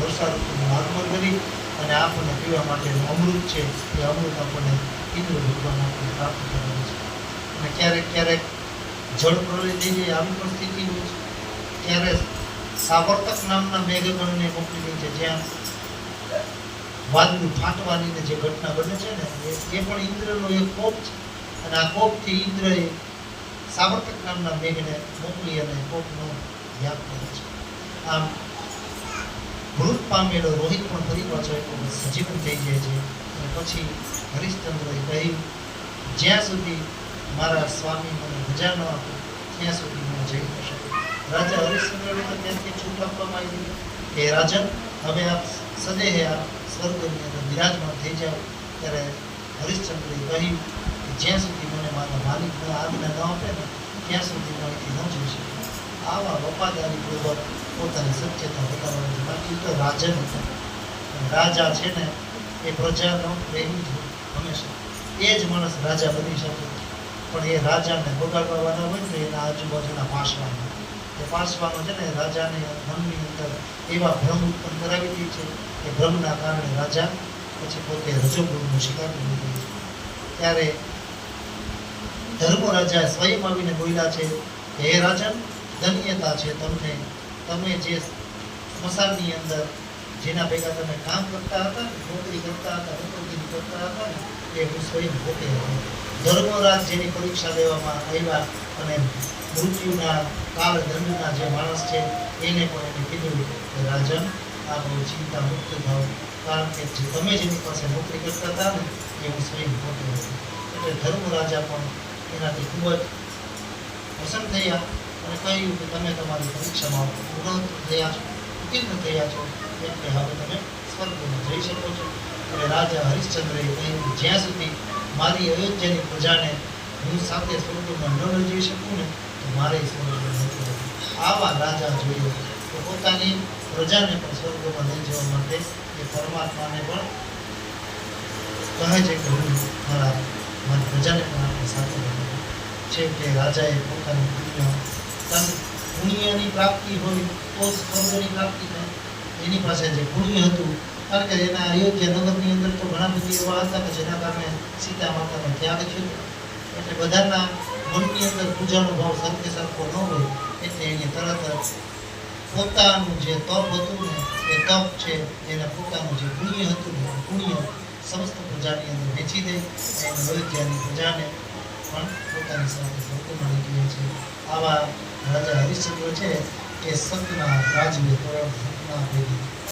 વર્ષા ઋતુનું આગમન કરી અને આપણને પીવા માટેનું અમૃત છે એ અમૃત આપણને ઇન્દ્ર ભગવાન આપણને પ્રાપ્ત કરાવે છે. અને ક્યારેક ક્યારેક જળ પ્રલય થઈ જાય આવી પણ સ્થિતિ હોય છે. ત્યારે સાવર્તક નામના મેઘગણને મોકલી દે છે, જ્યાં વાદળું ફાટવાની જે ઘટના બને છે ને એ પણ ઇન્દ્રનો એક કોપ છે. અને આ કોપથી ઇન્દ્રએ સાવર્તક નામના મેઘને મોકલી અને કોપનો ત્યાગ કરે છે. આમ મૃત પામેલો રોહિત પણ ફરી પાછો એક સજીવન થઈ જાય છે. અને પછી હરિશ્ચંદ્રએ કહ્યું, જ્યાં સુધી મારા સ્વામી મને રજા ન આપે ત્યાં સુધી હું જઈ ન શકું. રાજા હરિશ્ચંદ્રને તો ત્યાંથી છૂટ આપવામાં આવી કે રાજન, હવે આપ સદેહે આ સ્વર્ગની અંદર બિરાજમાન થઈ જાઓ. ત્યારે હરિશ્ચંદ્રએ કહ્યું કે જ્યાં સુધી મને મારા માલિકના આજ્ઞા ન આપે ને ત્યાં સુધી હું અહીંથી ન જઈ શકું. આવા વફાદારીપૂર્વક પોતાની સત્યતા બતાવવાની બાકી તો રાજન હતા. રાજા છે ને એ પ્રજાનો પ્રેમી જ હોય હંમેશા. એ જ માણસ રાજા બની શકે. પણ એ રાજાને બગાડવાના હોય ને એના આજુબાજુના પાસવાનો, એ પાસવાનો છે ને રાજાને મનની અંદર એવા ભ્રમ ઉત્પન્ન કરાવી દે છે કે ભ્રમના કારણે રાજા પછી પોતે રજોગુણનો શિકાર બની જાય છે. ત્યારે ધર્મરાજા સ્વયં આવીને બોલ્યા છે કે હે રાજન, ધન્યતા છે તમને, તમે જે સ્મશાનની અંદર જેના ભેગા તમે કામ કરતા હતા, નોકરી કરતા હતા, નોકરી કરતા હતા ને એ હું સ્વયં પોતે હતો. ધર્મરાજ જેની પરીક્ષા લેવામાં આવ્યા અને મૃત્યુના કાળ દંડના જે માણસ છે એને પણ એને કીધું કે રાજન, આ બહુ ચિંતા મુક્ત થાવ, કારણ કે તમે જેની પાસે નોકરી કરતા હતા ને એ હું સ્વયં પોતે હતો. એટલે ધર્મરાજા પણ એનાથી ખૂબ જ પ્રસન્ન થયા અને કહ્યું કે તમે તમારી પરીક્ષામાં પૂર્ણ થયા છો, ઉત્તીર્ણ થયા છો, એટલે હવે તમે સ્વર્ગમાં જઈ શકો છો. એટલે રાજા હરિશ્ચંદ્રએ કહ્યું કે જ્યાં સુધી મારી અયોધ્યાની પ્રજાને હું સાથે સ્વર્ગમાં ન લઈ જઈ શકું ને તો મારે સ્વર્ગમાં નથી રહેવું. આવા રાજા જોઈએ તો પોતાની પ્રજાને પણ સ્વર્ગમાં લઈ જવા માટે એ પરમાત્માને પણ કહે છે કે હું મારી પ્રજાને પણ આપણે સાથે લઈ છે. કે રાજાએ પોતાની પુણ્યની પ્રાપ્તિ હોય તો સ્વર્ગની પ્રાપ્તિ થાય. એની પાસે જે પુણ્ય હતું, કારણ કે એના અયોધ્યા નગરની અંદર તો ઘણા બધી એવા હતા કે જેના કારણે સીતા માતાનો ત્યાગ થયો. એટલે બધાના મનની અંદર પૂજાનો ભાવ સરખે સરખો ન હોય એટલે એને તરત જ પોતાનું જે તપ હતું ને એ તપ છે એને પોતાનું જે પુણ્ય હતું ને પુણ્ય સમસ્ત પ્રજાની અંદર વેચી દે અને અયોધ્યાની પ્રજાને પણ પોતાની સાથે સ્વર્ગમાં લઈ ગયા છે. આવા રાજા હરિશ્ચંદ્ર છે એ સતના રાજવી સતના ભેગી